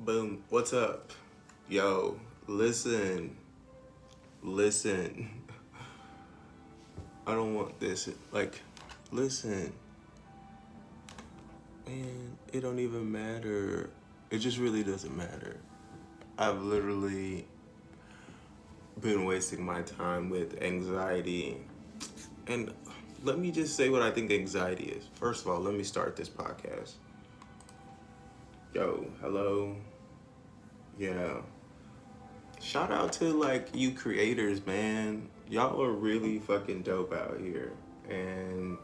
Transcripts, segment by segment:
Boom. What's up? Yo, listen. I don't want this. Listen, man, it don't even matter. It just really doesn't matter. I've literally been wasting my time with anxiety. And let me just say what I think anxiety is. First of all, let me start this podcast. Yo, hello. Yeah. Shout out to you creators, man. Y'all are really fucking dope out here. And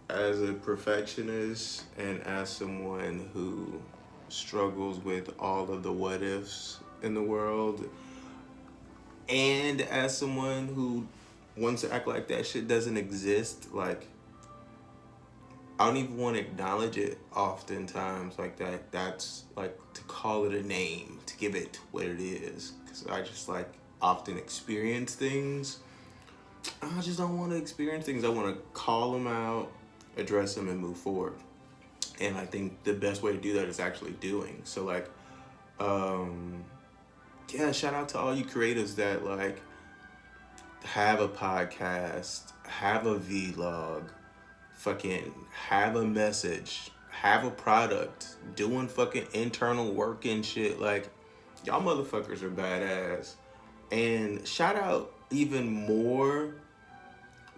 as a perfectionist and as someone who struggles with all of the what ifs in the world, and as someone who wants to act like that shit doesn't exist, I don't even want to acknowledge it oftentimes like that. That's like to call it a name, to give it what it is. Because I just often experience things. I just don't want to experience things. I want to call them out, address them, and move forward. And I think the best way to do that is actually doing. So, um, yeah, shout out to all you creatives that have a podcast, have a vlog, fucking have a message, have a product, doing fucking internal work and shit. Y'all motherfuckers are badass. And shout out even more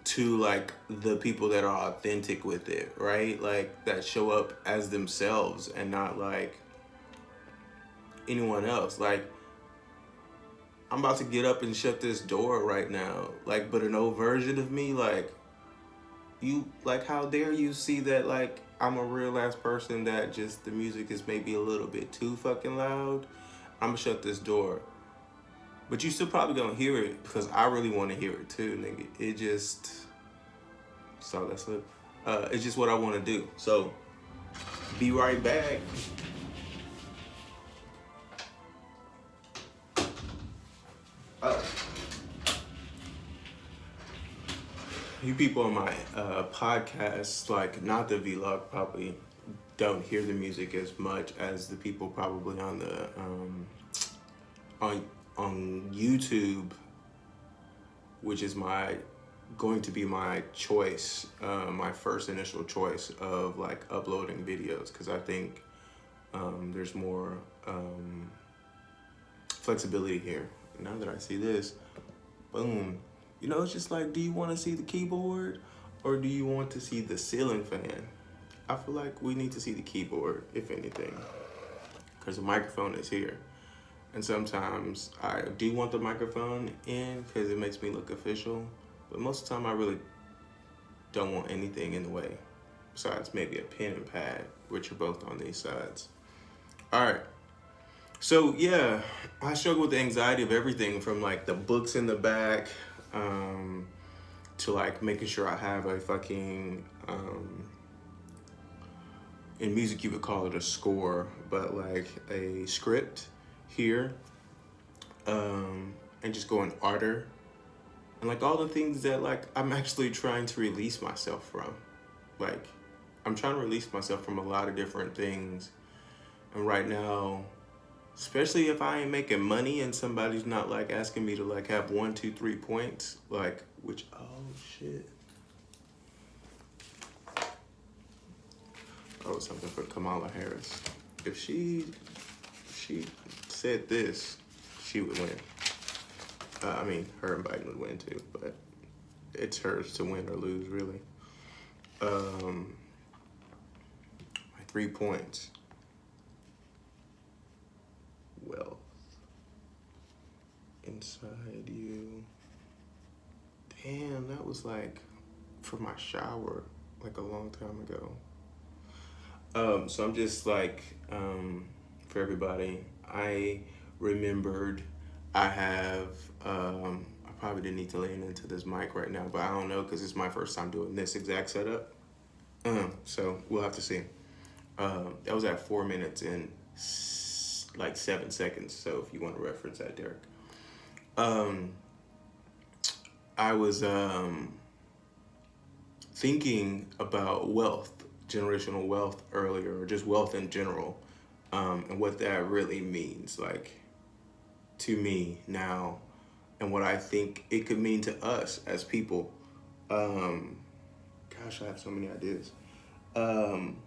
to the people that are authentic with it, right? That show up as themselves and not anyone else. I'm about to get up and shut this door right now. But an old version of me, you how dare you see that I'm a real ass person that just the music is maybe a little bit too fucking loud. I'm gonna shut this door. But you still probably gonna hear it because I really want to hear it too, nigga. It just so that's it. It's just what I want to do. So be right back. Uh, you people on my podcast, not the vlog, probably don't hear the music as much as the people probably on the on YouTube, which is my going to be my choice, my first initial choice of uploading videos, because I think there's more flexibility here. Now that I see this, boom, it's just do you want to see the keyboard or do you want to see the ceiling fan? I feel like we need to see the keyboard, if anything, because the microphone is here. And sometimes I do want the microphone in because it makes me look official. But most of the time I really don't want anything in the way. Besides maybe a pen and pad, which are both on these sides. All right. So yeah, I struggle with the anxiety of everything from the books in the back to making sure I have a fucking in music you would call it a score, but a script here, and just go in order, and all the things that I'm actually trying to release myself from. I'm trying to release myself from a lot of different things, and right now, especially if I ain't making money and somebody's not asking me to have 1, 2, 3 points, which oh shit. Oh, something for Kamala Harris. If she said this, she would win. I mean, her and Biden would win too, but it's hers to win or lose, really. My 3 points. Wealth. Inside you. Damn, that was for my shower, a long time ago. So I'm just for everybody, I remembered I have, I probably didn't need to lean into this mic right now, but I don't know because it's my first time doing this exact setup. So we'll have to see. That was at 4 minutes and 7 seconds. So if you want to reference that, Derek. I was thinking about wealth generational wealth earlier, or just wealth in general, and what that really means, like, to me now, and what I think it could mean to us as people. Um, Gosh, I have so many ideas. Um,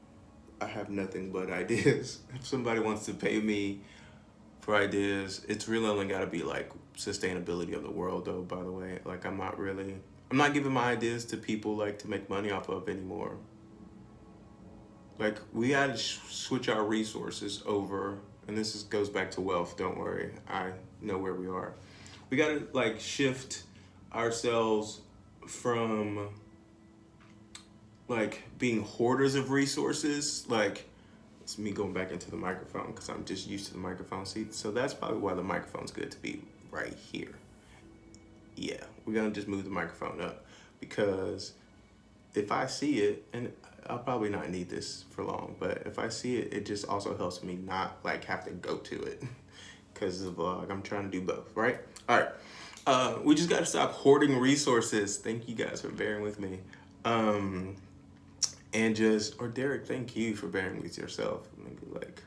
I have nothing but ideas. If somebody wants to pay me for ideas, it's really only got to be like sustainability of the world, though, by the way. Like, I'm not giving my ideas to people like to make money off of anymore. Like, we got to switch our resources over, and goes back to wealth. Don't worry, I know where we are. We got to like shift ourselves from like being hoarders of resources. Like, it's me going back into the microphone because I'm just used to the microphone seat. So that's probably why the microphone's good to be right here. Yeah, we're gonna just move the microphone up, because if I see it, and I'll probably not need this for long, but if I see it, it just also helps me not like have to go to it because of I'm trying to do both, right? All right. We just got to stop hoarding resources. Thank you guys for bearing with me. And just, or Derek, thank you for bearing with yourself. Maybe like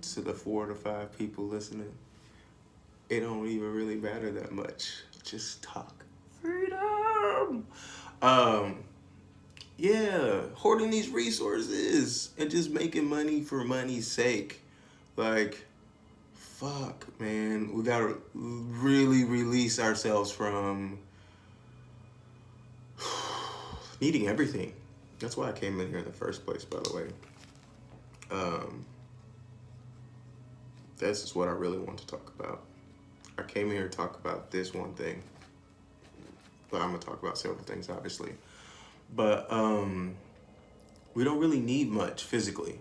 to the 4 to 5 people listening, it don't even really matter that much. Just talk. Freedom. Yeah, hoarding these resources and just making money for money's sake. Like, fuck, man. We gotta really release ourselves from needing everything. That's why I came in here in the first place, by the way. This is what I really want to talk about. I came here to talk about this one thing, but I'm gonna talk about several things, obviously. But we don't really need much physically.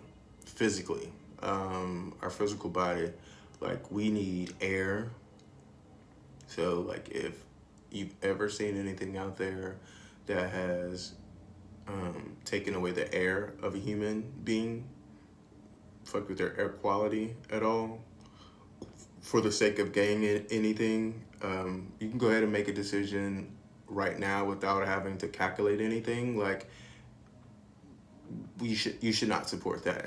Our physical body, like, we need air. So like, if you've ever seen anything out there that has taken away the air of a human being, fuck with their air quality at all, for the sake of gaining anything, you can go ahead and make a decision right now without having to calculate anything. Like, you should not support that.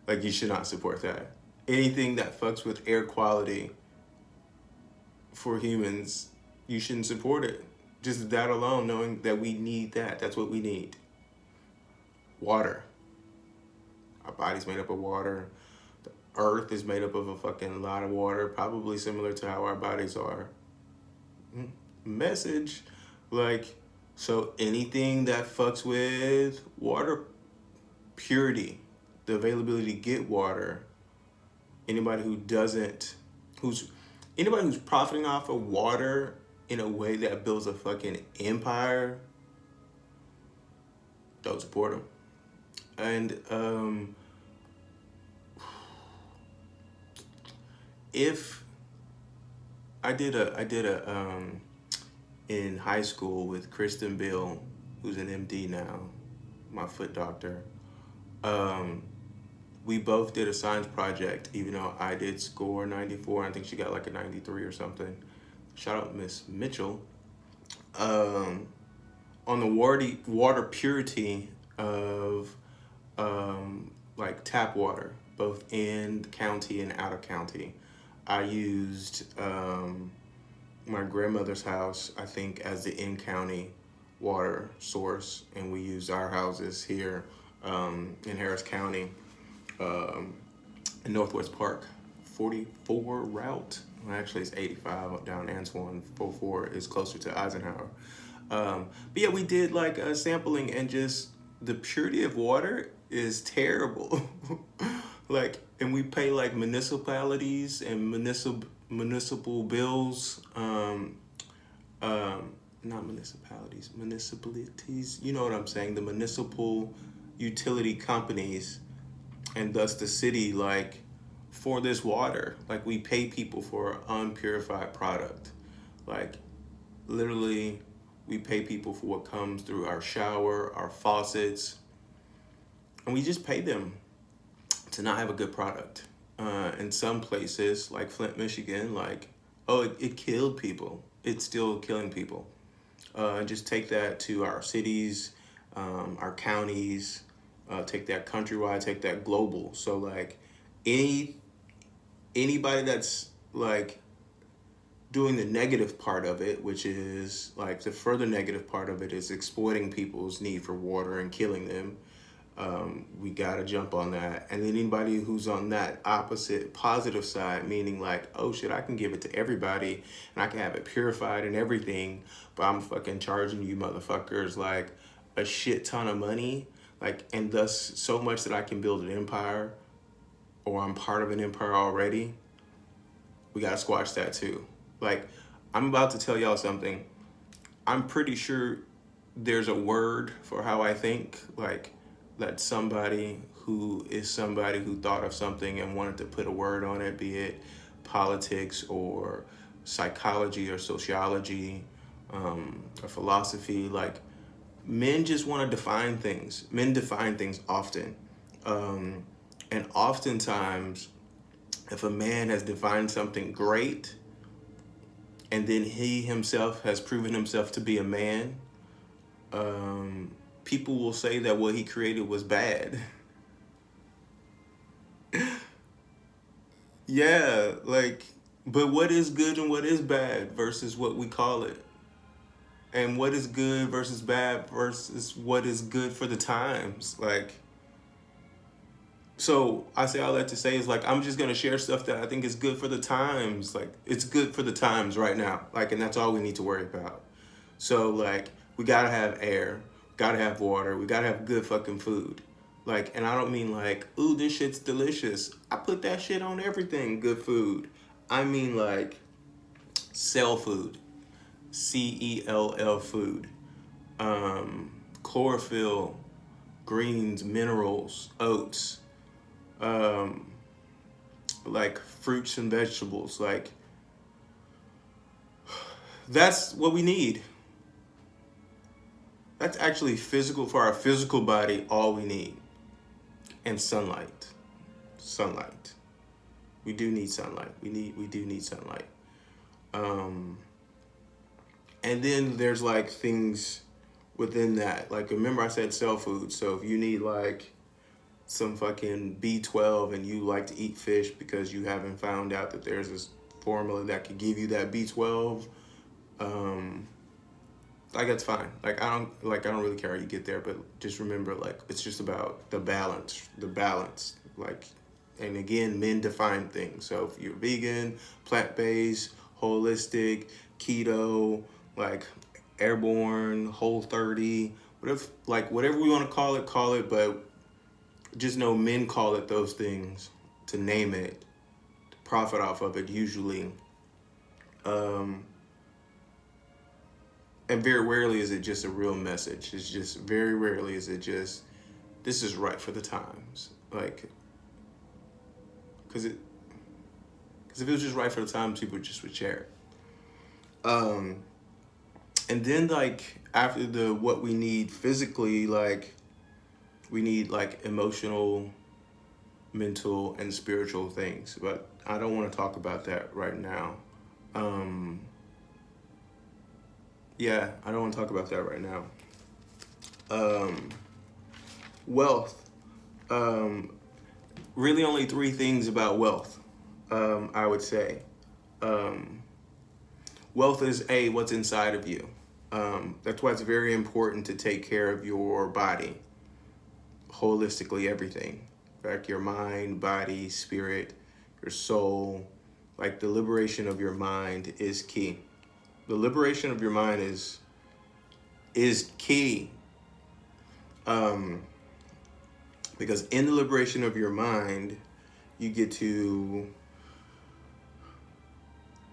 Like, you should not support that. Anything that fucks with air quality for humans, you shouldn't support it. Just that alone, knowing that we need that. That's what we need. Water. Our body's made up of water. The earth is made up of a fucking lot of water, probably similar to how our bodies are. Message. Like, so anything that fucks with water purity, the availability to get water, anybody who's profiting off of water in a way that builds a fucking empire, don't support them. And if I did a in high school with Kristen Bill, who's an MD now, my foot doctor. We both did a science project, even though I did score 94. I think she got like a 93 or something. Shout out Miss Mitchell. On the water purity of like tap water, both in the county and out of county. I used my grandmother's house, I think, as the in-county water source, and we used our houses here in Harris County, in Northwest Park, 44 route. Well, actually, it's 85 down Antoine. 44 is closer to Eisenhower. But yeah, we did like a sampling, and just the purity of water is terrible. Like, and we pay like municipalities and municipal bills, not municipalities, you know what I'm saying, the municipal utility companies, and thus the city, like, for this water. Like, we pay people for unpurified product. Like, literally, we pay people for what comes through our shower, our faucets, and we just pay them to not have a good product. In some places, like Flint, Michigan, like, it killed people. It's still killing people. Just take that to our cities, our counties, take that countrywide, take that global. So like any anybody that's like doing the negative part of it, which is like the further negative part of it is exploiting people's need for water and killing them. We gotta jump on that. And then anybody who's on that opposite positive side, meaning like, oh shit, I can give it to everybody and I can have it purified and everything, but I'm fucking charging you motherfuckers like a shit ton of money, like, and thus so much that I can build an empire, or I'm part of an empire already. We gotta squash that too. Like, I'm about to tell y'all something. I'm pretty sure there's a word for how I think, like that somebody who thought of something and wanted to put a word on it, be it politics or psychology or sociology, or philosophy. Like, men just want to define things. Men define things often. And oftentimes, if a man has defined something great and then he himself has proven himself to be a man, people will say that what he created was bad. Yeah, like, but what is good and what is bad versus what we call it? And what is good versus bad versus what is good for the times? Like, so I say all that to say is like, I'm just gonna share stuff that I think is good for the times. Like, it's good for the times right now. Like, and that's all we need to worry about. So like, we gotta have air, gotta have water, we gotta have good fucking food. Like, and I don't mean like, ooh, this shit's delicious. I put that shit on everything, good food. I mean like, cell food, CELL food, chlorophyll, greens, minerals, oats, um, like fruits and vegetables. Like, that's what we need. That's actually physical, for our physical body, all we need. And sunlight. Sunlight. We do need sunlight. We do need sunlight. Um, and then there's like things within that. Like, remember I said cell food. So if you need like some fucking B12 and you like to eat fish because you haven't found out that there's this formula that could give you that B12, like, that's fine. Like, I don't really care how you get there, but just remember, like, it's just about the balance. Like, and again, men define things. So if you're vegan, plant-based, holistic, keto, like airborne, Whole30, whatever we want to call it, but just know men call it those things to name it, to profit off of it usually. And very rarely is it just a real message. It's just very rarely is it just, this is right for the times. Like, because if it was just right for the times, people just would share it. And then like after the what we need physically, like we need like emotional, mental, and spiritual things. But I don't want to talk about that right now. Yeah, I don't want to talk about that right now. Wealth. Really only three things about wealth, I would say. Wealth is what's inside of you. That's why it's very important to take care of your body, holistically, everything. Like your mind, body, spirit, your soul. Like, the liberation of your mind is key. The liberation of your mind is key. Because in the liberation of your mind, you get to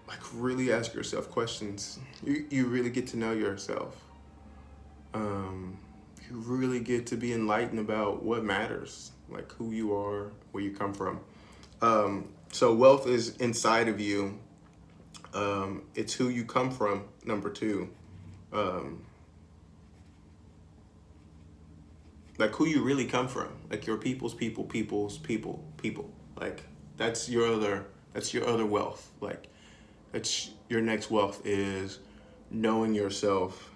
like really ask yourself questions. You really get to know yourself. You really get to be enlightened about what matters, like who you are, where you come from. So wealth is inside of you. It's who you come from, number two. Like who you really come from, like your people's people. Like that's your other wealth. Like that's your next wealth is knowing yourself,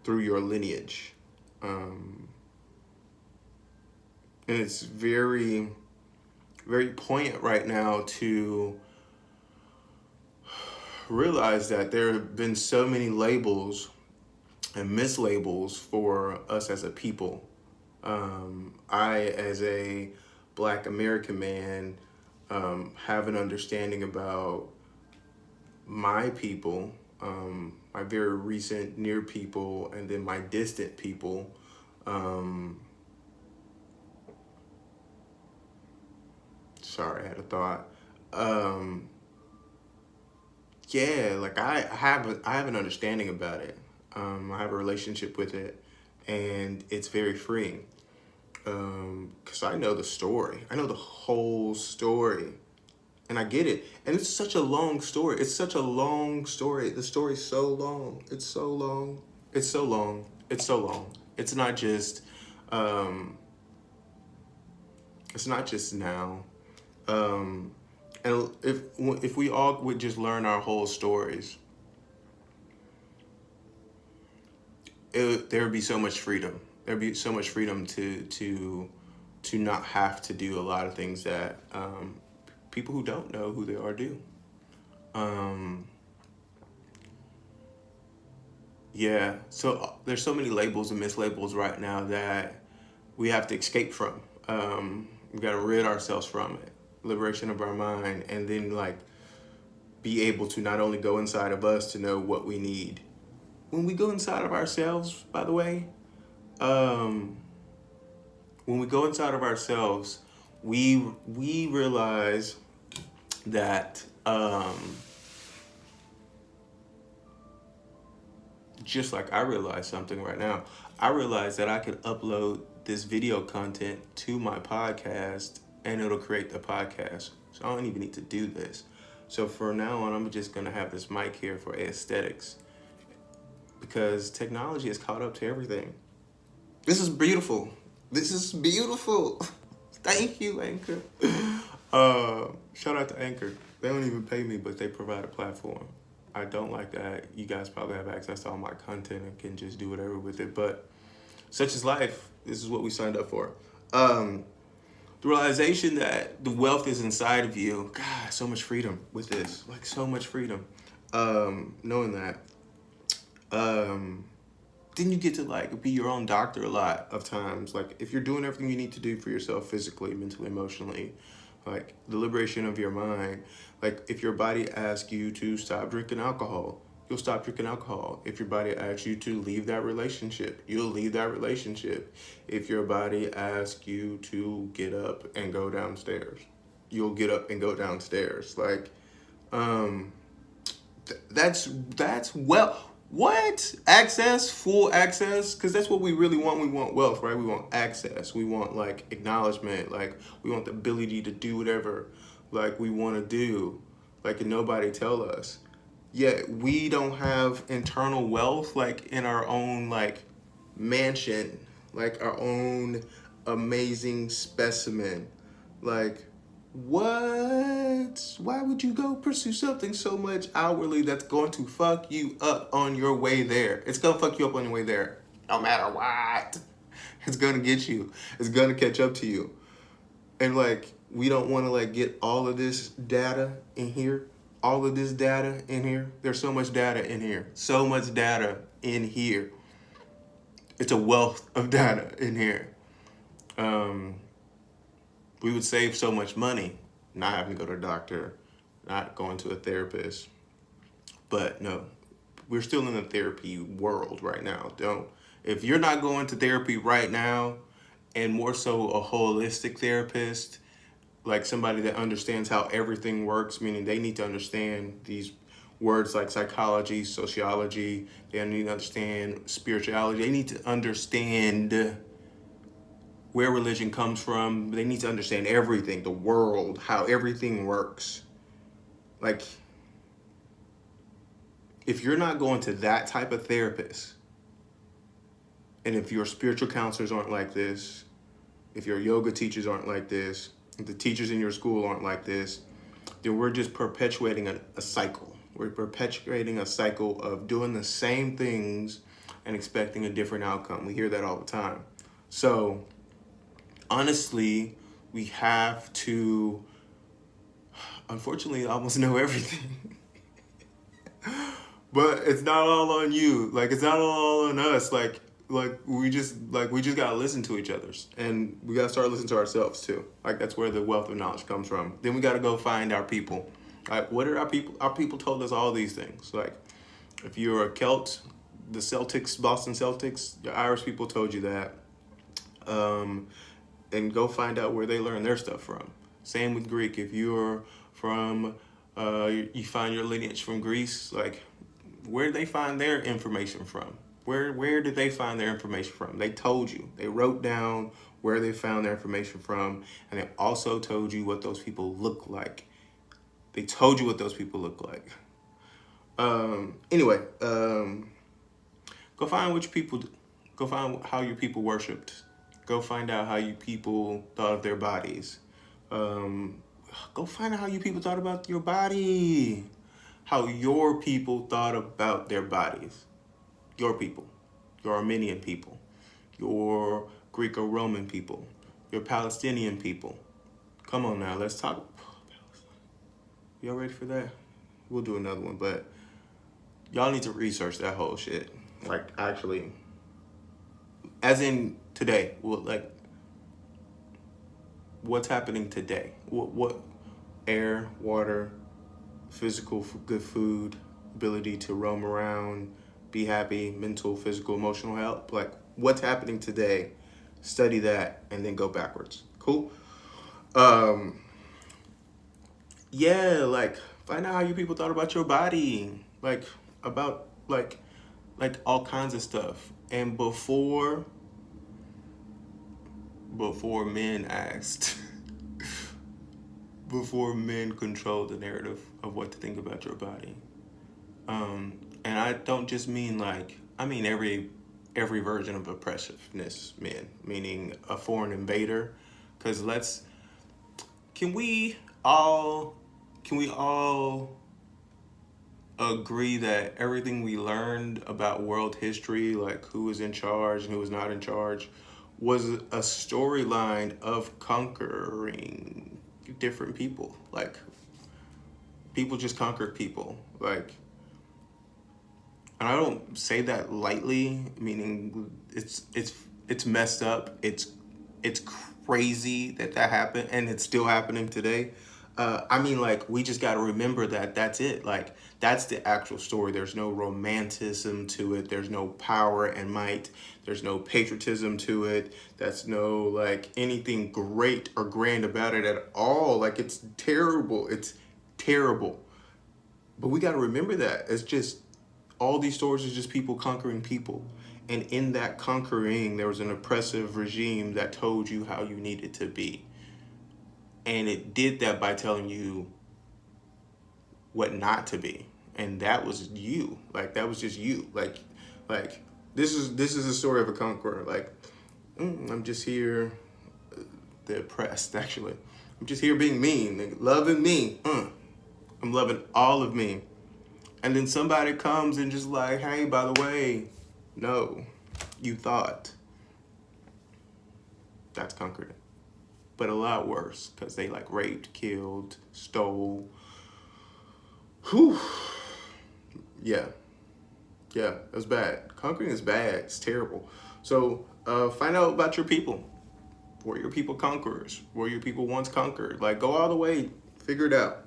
through your lineage. And it's very, very poignant right now to realize that there have been so many labels and mislabels for us as a people. I, as a Black American man, have an understanding about my people, my very recent near people, and then my distant people. Sorry, I had a thought. Yeah, like I have an understanding about it. I have a relationship with it, and it's very freeing. Because I know the story. I know the whole story, and I get it. And it's such a long story. It's such a long story. The story's so long. It's so long. It's so long. It's so long. It's not just. It's not just now. And if we all would just learn our whole stories, there would be so much freedom. There'd be so much freedom to not have to do a lot of things that people who don't know who they are do. Yeah, so there's so many labels and mislabels right now that we have to escape from. We got to rid ourselves from it. Liberation of our mind, and then like be able to not only go inside of us to know what we need. When we go inside of ourselves, by the way, when we go inside of ourselves, we realize that just like I realized something right now, I realized that I could upload this video content to my podcast and it'll create the podcast. So I don't even need to do this. So for now on, I'm just gonna have this mic here for aesthetics because technology has caught up to everything. This is beautiful. This is beautiful. Thank you, Anchor. Shout out to Anchor. They don't even pay me, but they provide a platform. I don't like that. You guys probably have access to all my content and can just do whatever with it. But such is life. This is what we signed up for. The realization that the wealth is inside of you. God, so much freedom with this. Like so much freedom. Knowing that. Then you get to like be your own doctor a lot of times. Like if you're doing everything you need to do for yourself physically, mentally, emotionally, like the liberation of your mind. Like if your body asks you to stop drinking alcohol, you'll stop drinking alcohol. If your body asks you to leave that relationship, you'll leave that relationship. If your body asks you to get up and go downstairs, you'll get up and go downstairs. Like, that's well. What? Access, full access? Because that's what we really want. We want wealth, right? We want access. We want like acknowledgement. Like we want the ability to do whatever like we want to do. Like and nobody tell us. Yet we don't have internal wealth like in our own like mansion, like our own amazing specimen. Like what? Why would you go pursue something so much outwardly that's going to fuck you up on your way there? It's gonna fuck you up on your way there. No matter what. It's gonna get you. It's gonna catch up to you. And like, we don't wanna like get all of this data in here. All of this data in here. There's so much data in here. So much data in here. It's a wealth of data in here. We would save so much money not having to go to a doctor, not going to a therapist. But no, we're still in the therapy world right now. If you're not going to therapy right now, and more so a holistic therapist, like somebody that understands how everything works, meaning they need to understand these words like psychology, sociology, they need to understand spirituality, they need to understand where religion comes from. They need to understand everything, the world, how everything works. Like, if you're not going to that type of therapist, and if your spiritual counselors aren't like this, if your yoga teachers aren't like this, if the teachers in your school aren't like this, then we're just perpetuating a cycle. We're perpetuating a cycle of doing the same things and expecting a different outcome. We hear that all the time. So honestly, we have to, unfortunately, almost know everything. But it's not all on you. Like, it's not all on us. We just gotta listen to each other's, and we gotta start listening to ourselves too. Like, that's where the wealth of knowledge comes from. Then we gotta go find our people. Like, what are our people? Our people told us all these things. Like, if you're a Celt, the Celtics, Boston Celtics, the Irish people told you that. And go find out where they learned their stuff from. Same with Greek. If you're from, you find your lineage from Greece, like, where did they find their information from? Where did they find their information from? They told you. They wrote down where they found their information from, and they also told you what those people look like. They told you what those people look like. Anyway, go find which people, go find how your people worshipped. Go find out how you people thought of their bodies. Go find out how you people thought about your body. How your people thought about their bodies. Your people. Your Armenian people. Your Greco-Roman people. Your Palestinian people. Come on now, let's talk. Y'all ready for that? We'll do another one, but y'all need to research that whole shit. Like, actually, as in today, what's happening today? What air, water, physical, good food, ability to roam around, be happy, mental, physical, emotional health. Like, what's happening today? Study that and then go backwards. Cool? Yeah, like, find out how you people thought about your body. Like, about, like all kinds of stuff. And before men asked, before men controlled the narrative of what to think about your body. And I don't just mean I mean every version of oppressiveness, men, meaning a foreign invader. Because can we all agree that everything we learned about world history, like who was in charge and who was not in charge, was a storyline of conquering different people? Like, people just conquered people. Like, and I don't say that lightly, meaning it's messed up. It's crazy that happened, and it's still happening today. I mean, like, we just got to remember that that's it. Like, that's the actual story. There's no romanticism to it. There's no power and might. There's no patriotism to it. That's no, like, anything great or grand about it at all. Like, it's terrible. It's terrible. But we got to remember that. It's just, all these stories are just people conquering people. And in that conquering, there was an oppressive regime that told you how you needed to be. And it did that by telling you what not to be. And that was you. Like, that was just you. Like this is a story of a conqueror. Like, I'm just here, the oppressed, actually. I'm just here being mean, like, loving me. I'm loving all of me. And then somebody comes and just like, hey, by the way, no, you thought. That's conquered. But a lot worse, because they like raped, killed, stole. Whew. Yeah, it was bad. Conquering is bad. It's terrible. So find out about your people. Were your people conquerors? Were your people once conquered? Like, go all the way, figure it out.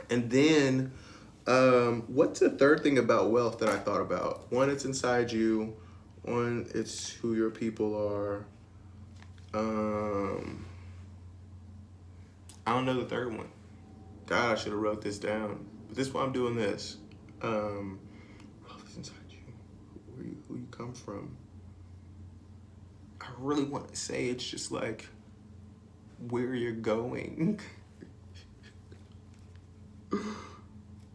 And then, what's the third thing about wealth that I thought about? One, it's inside you. One, it's who your people are. I don't know the third one. God, I should have wrote this down. But this is why I'm doing this. Wealth is inside you. Who you come from. I really want to say it's just like where you're going.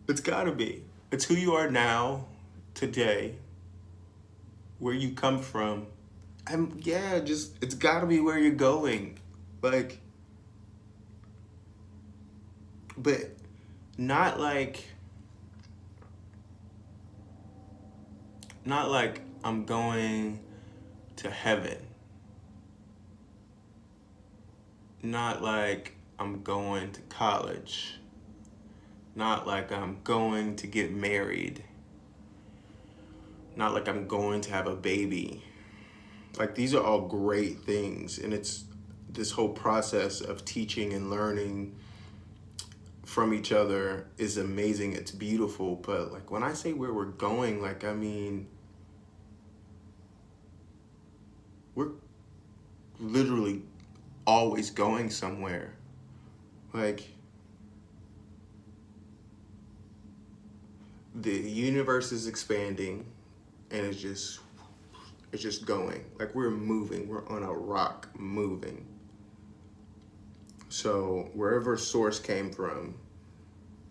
It's gotta be. It's who you are now, today, where you come from. And yeah, just, it's gotta be where you're going. Like, but not like I'm going to heaven. Not like I'm going to college. Not like I'm going to get married. Not like I'm going to have a baby. Like, these are all great things. And it's this whole process of teaching and learning from each other is amazing. It's beautiful. But like, when I say where we're going, like, I mean, we're literally always going somewhere. Like, the universe is expanding, and it's just going. Like, we're moving. We're on a rock moving. So wherever source came from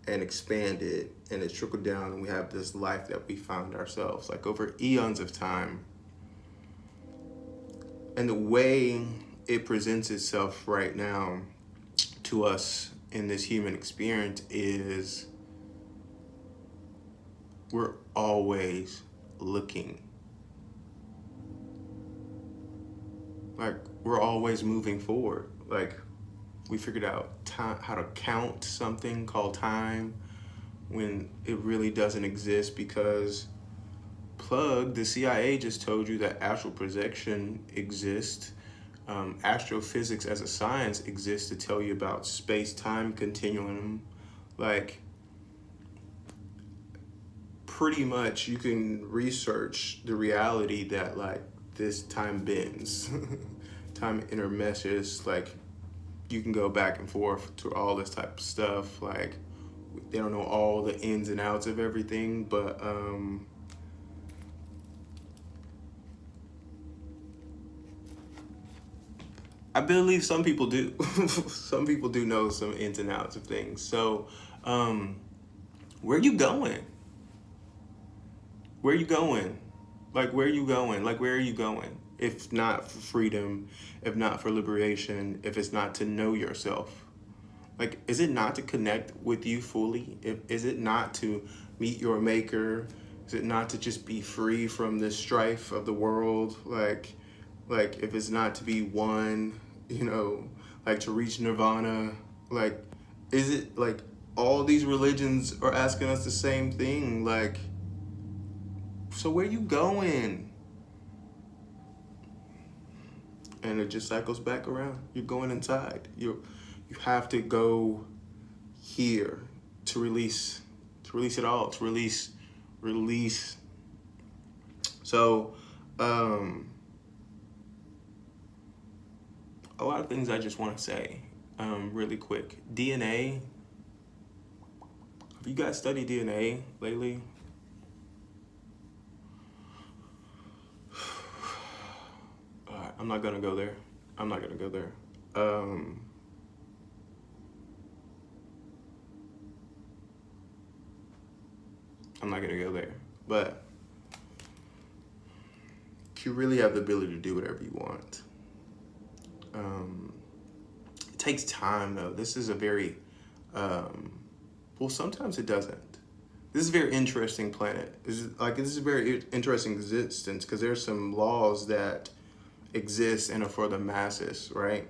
and expanded, and it trickled down, and we have this life that we found ourselves, like, over eons of time. And the way it presents itself right now to us in this human experience is we're always looking. Like, we're always moving forward. Like, we figured out time, how to count something called time when it really doesn't exist, because the CIA just told you that astral projection exists. Astrophysics as a science exists to tell you about space-time continuum. Like, pretty much you can research the reality that, like, this time bends, time intermeshes. Like, you can go back and forth to all this type of stuff. Like, they don't know all the ins and outs of everything, but I believe some people do. Some people do know some ins and outs of things. So, where you going? Where you going? Like, where you going? Like, where are you going? If not for freedom, if not for liberation, if it's not to know yourself. Like, is it not to connect with you fully? Is it not to meet your maker? Is it not to just be free from the strife of the world? Like, if it's not to be one, like, to reach nirvana, like, is it like all these religions are asking us the same thing? Like, so where you going? And it just cycles back around. You're going inside. You have to go here to release it all, to release. So, a lot of things I just want to say, really quick. DNA. Have you guys studied DNA lately? I'm not gonna go there. I'm not gonna go there. I'm not gonna go there. But you really have the ability to do whatever you want. It takes time, though. This is a very, well, sometimes it doesn't. This is a very interesting planet. This is a very interesting existence, because there's some laws that exist and are for the masses, right?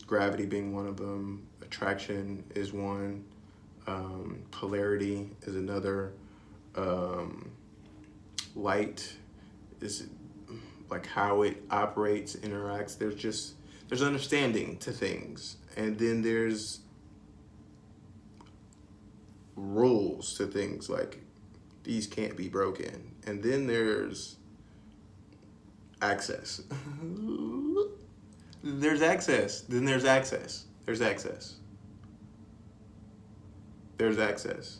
Gravity being one of them. Attraction is one. Polarity is another. Light is like how it operates, interacts. There's understanding to things, and then there's rules to things, like these can't be broken, and then there's access. There's access. Then there's access. There's access. There's access.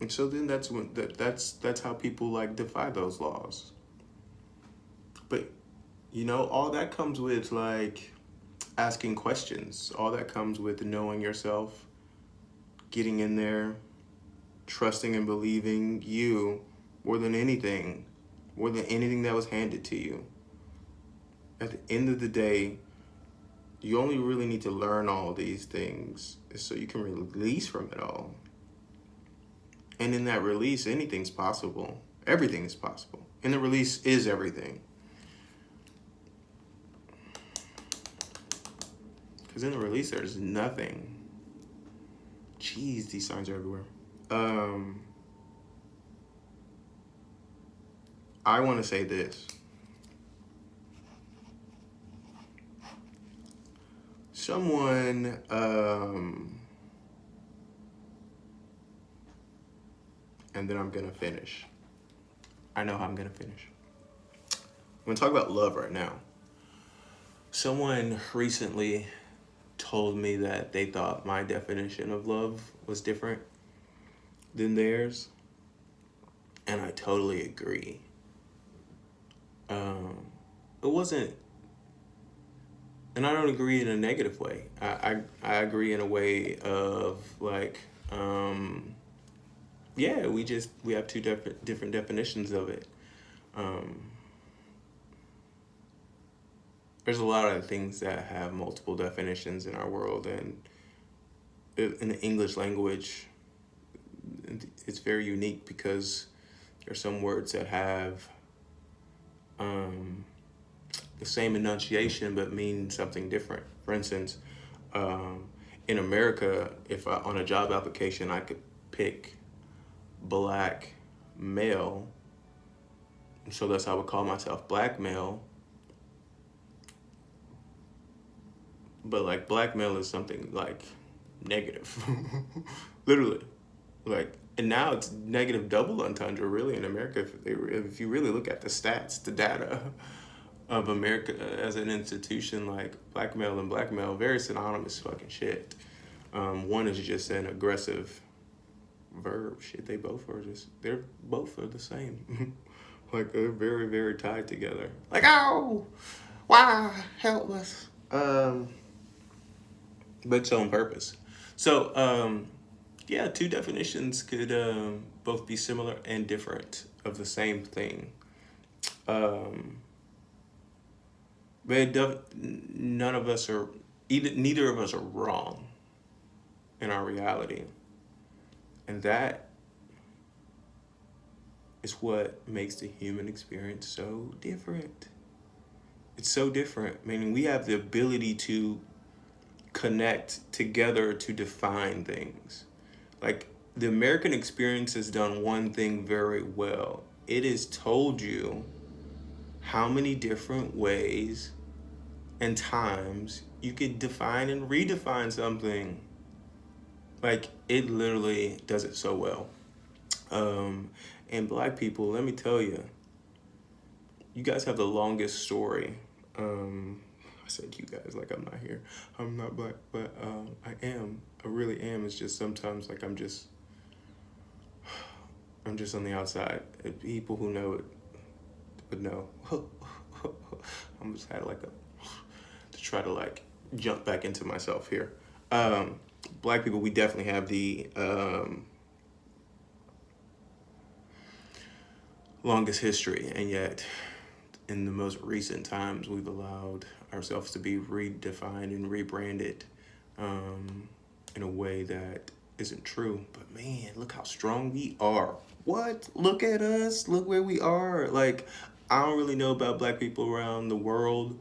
And so then that's how people, like, defy those laws. But all that comes with, like, asking questions. All that comes with knowing yourself, getting in there, trusting and believing you more than anything that was handed to you. At the end of the day, You only really need to learn all these things so you can release from it all. And in that release, anything's possible. Everything is possible. And the release is everything. Because in the release, there's nothing. Jeez, these signs are everywhere. I want to say this. Someone, and then I'm going to finish. I know how I'm going to finish. I'm going to talk about love right now. Someone recently told me that they thought my definition of love was different than theirs. And I totally agree. It wasn't, and I don't agree in a negative way. I agree in a way of like, yeah, we have two different definitions of it. There's a lot of things that have multiple definitions in our world, and in the English language, it's very unique because there's some words that have the same enunciation but mean something different. For instance, in America, if on a job application I could pick black male, so that's how I would call myself, black male. But like black male is something like negative, literally. Like, and now it's negative double entendre really in America. If you really look at the stats, the data of America as an institution, like black male and black male, very synonymous fucking shit. One is just an aggressive verb. Shit, they're both are the same. Like they're very, very tied together. Like, oh, why help us? But it's on purpose. So, yeah, two definitions could both be similar and different of the same thing. But none of us are, neither of us are wrong in our reality. And that is what makes the human experience so different. It's so different, meaning we have the ability to connect together to define things. Like, the American experience has done one thing very well. It has told you how many different ways and times you could define and redefine something. Like, it literally does it so well. And black people, let me tell you, you guys have the longest story. I said you guys like I'm not here. I'm not black, but I am. I really am. It's just sometimes like I'm just on the outside. People who know it would know. I'm just had like to try to like jump back into myself here. Black people, we definitely have the longest history, and yet in the most recent times we've allowed ourselves to be redefined and rebranded in a way that isn't true. But man, look how strong we are. What? Look at us. Look where we are. Like, I don't really know about black people around the world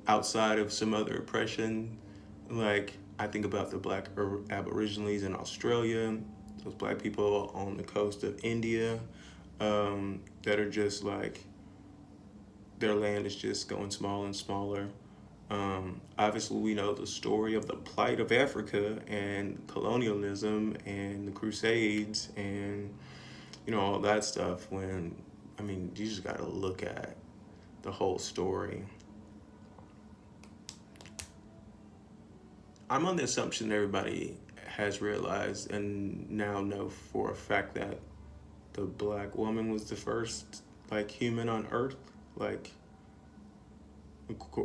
outside of some other oppression. Like, I think about the black Aborigines in Australia, those black people on the coast of India, that are just like, their land is just going smaller and smaller. Obviously, we know the story of the plight of Africa and colonialism and the Crusades and, you know, all that stuff. When, I mean, you just got to look at the whole story. I'm on the assumption everybody has realized and now know for a fact that the black woman was the first, like, human on Earth. Like,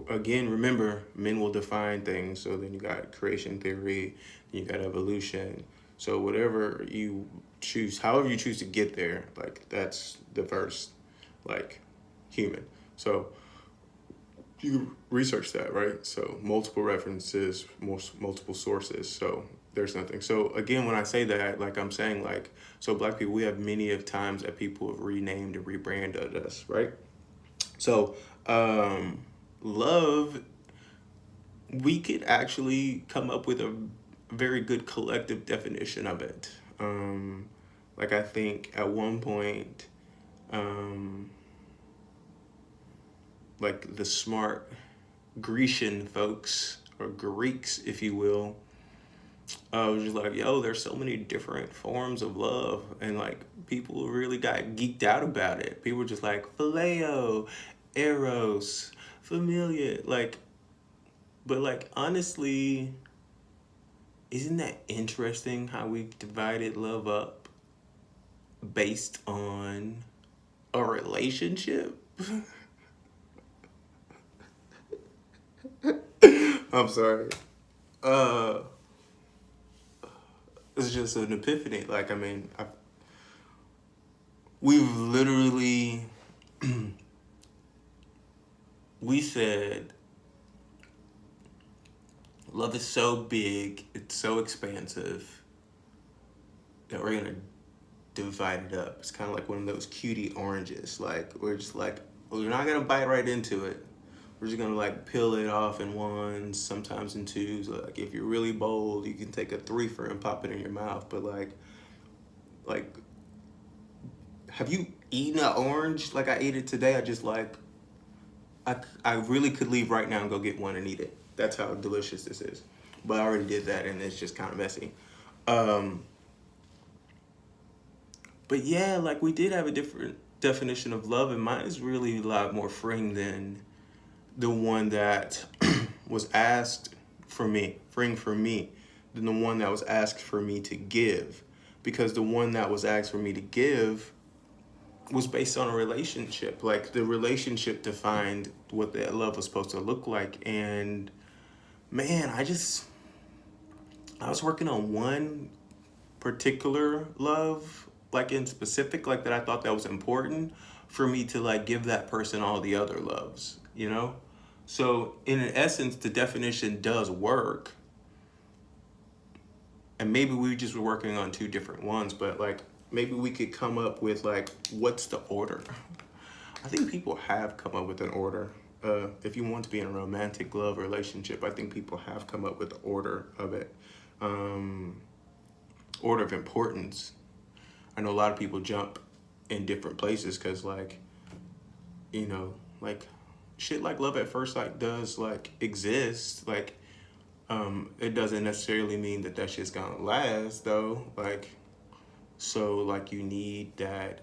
again, remember, men will define things. So then you got creation theory, you got evolution. So whatever you choose, however you choose to get there, like, that's the first, like, human. So you can research that, right? So multiple references, multiple sources. So there's nothing. So again, when I say that, like I'm saying, like, so Black people, we have many of times that people have renamed and rebranded us, right? So love, we could actually come up with a very good collective definition of it. Like I think at one point, um, like the smart Grecian folks, or Greeks, if you will, was just like, yo, there's so many different forms of love, and like people really got geeked out about it. People were just like phileo, eros, familia, like, but like honestly, isn't that interesting how we've divided love up based on a relationship? I'm sorry. Uh, it's just an epiphany. Like, I mean, we've literally, we said love is so big, it's so expansive that we're gonna divide it up. It's kind of like one of those cutie oranges. Like, we're just like, we're not gonna bite right into it. We're just gonna like peel it off in ones, sometimes in twos. Like, if you're really bold, you can take a threefer and pop it in your mouth. But like, have you eaten an orange? Like I ate it today. I just like, I really could leave right now and go get one and eat it. That's how delicious this is. But I already did that, and it's just kind of messy. Um, but yeah, like we did have a different definition of love, and mine is really a lot more freeing than the one that was asked for me, freeing for me, than the one that was asked for me to give. Because the one that was asked for me to give was based on a relationship. Like the relationship defined what that love was supposed to look like. And man, I was working on one particular love, like in specific, like that I thought that was important for me to like give that person all the other loves, you know? So in essence, the definition does work. And maybe we just were working on two different ones, but like maybe we could come up with like, what's the order? I think people have come up with an order. If you want to be in a romantic love relationship, I think people have come up with the order of it. Um, Order of importance. I know a lot of people jump in different places because like, you know, like shit like love at first sight does like exist. Like, it doesn't necessarily mean that that shit's gonna last though. Like, so like you need that,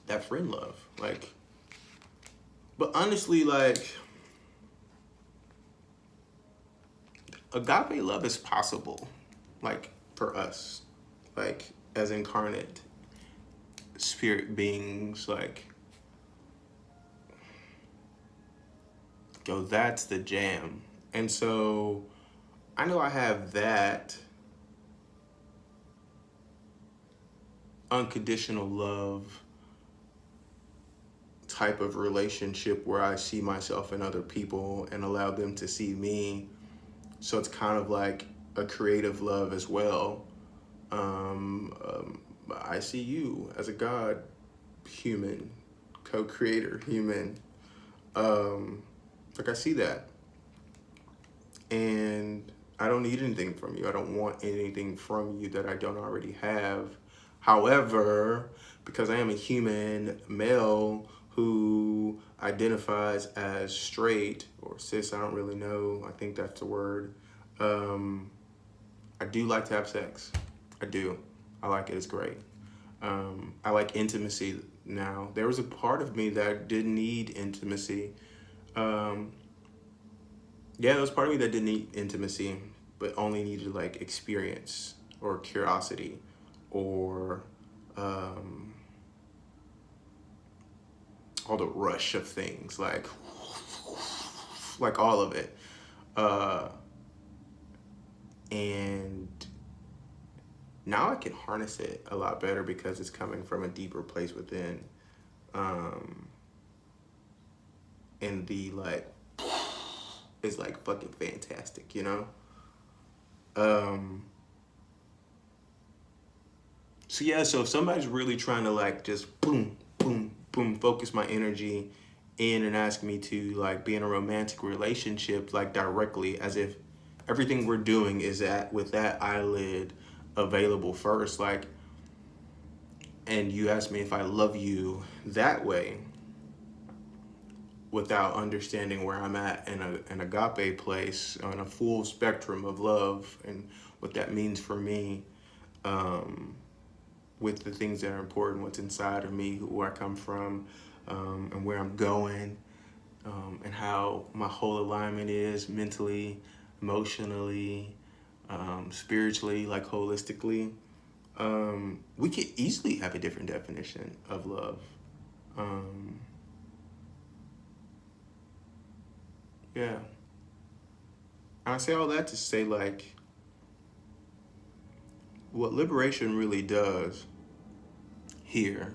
that friend love. Like, but honestly, like agape love is possible, like for us, like as incarnate spirit beings, like, yo, that's the jam. And so I know I have that unconditional love type of relationship where I see myself in other people and allow them to see me. So it's kind of like a creative love as well. I see you as a God human, co-creator human. Like I see that. And I don't need anything from you. I don't want anything from you that I don't already have. However, because I am a human male who identifies as straight or cis, I don't really know. I think that's the word. I do like to have sex. I do. I like it. It's great. I like intimacy now. There was a part of me that didn't need intimacy. Um, yeah, there was part of me that didn't need intimacy, but only needed like experience or curiosity or um, all the rush of things, like all of it. Uh, and now I can harness it a lot better because it's coming from a deeper place within. Um, and the like is like fucking fantastic, you know? Um, so yeah, so if somebody's really trying to like just boom, boom, boom, focus my energy in and ask me to like be in a romantic relationship like directly, as if everything we're doing is at with that eyelid available first, like, and you ask me if I love you that way without understanding where I'm at in an agape place on a full spectrum of love and what that means for me, um, with the things that are important, what's inside of me, where I come from, and where I'm going, and how my whole alignment is mentally, emotionally, spiritually, like holistically. We could easily have a different definition of love. Um, yeah. I say all that to say, like, what liberation really does here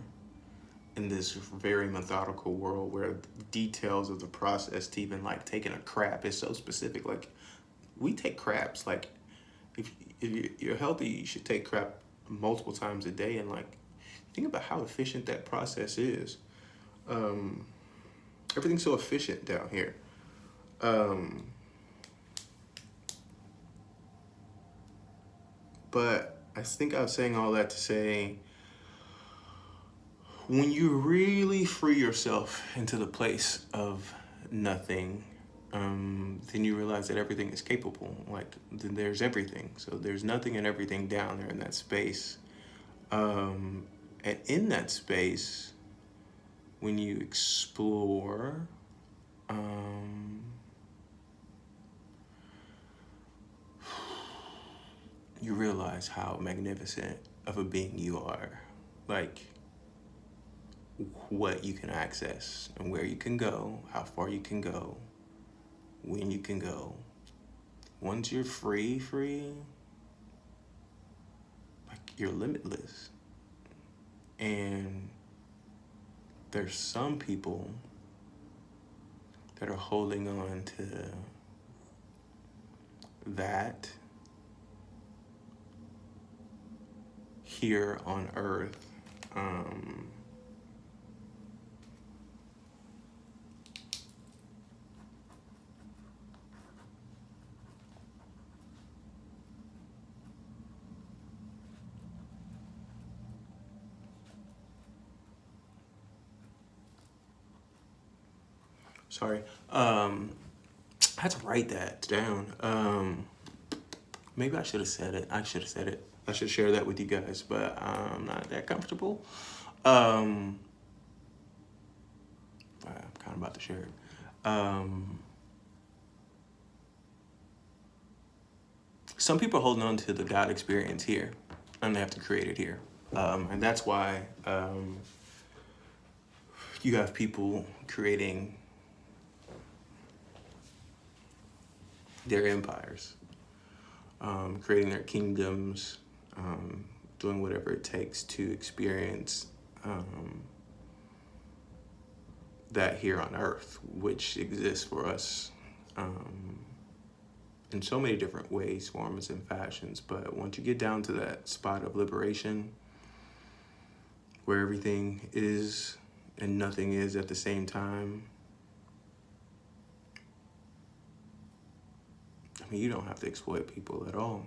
in this very methodical world where the details of the process to even like taking a crap is so specific. Like, we take craps. Like, if you're healthy, you should take crap multiple times a day. And like, think about how efficient that process is. Um, Everything's so efficient down here. Um, but I think I was saying all that to say, when you really free yourself into the place of nothing, then you realize that everything is capable. Like, then there's everything. So there's nothing and everything down there in that space. Um, and in that space, when you explore, um, you realize how magnificent of a being you are. Like, what you can access and where you can go, how far you can go, when you can go. Once you're free, like, you're limitless. And there's some people that are holding on to that here on earth. Sorry. I had to write that down. Maybe I should have said it. I should share that with you guys, but I'm not that comfortable. Um, I'm kind of about to share it. Some people are holding on to the God experience here, and they have to create it here. And that's why you have people creating their empires, creating their kingdoms, doing whatever it takes to experience that here on earth, which exists for us in so many different ways, forms, and fashions. But once you get down to that spot of liberation, where everything is and nothing is at the same time, I mean, you don't have to exploit people at all.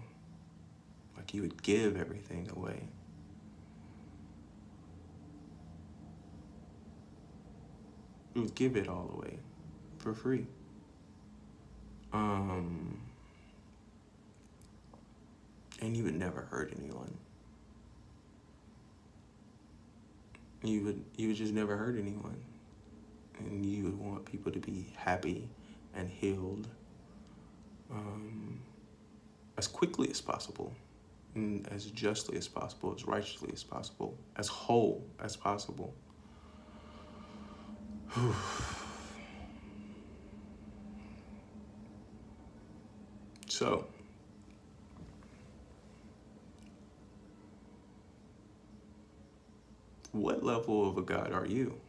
Like, you would give everything away. You would give it all away for free. And you would never hurt anyone. You would just never hurt anyone. And you would want people to be happy and healed as quickly as possible, and as justly as possible, as righteously as possible, as whole as possible. So, what level of a God are you?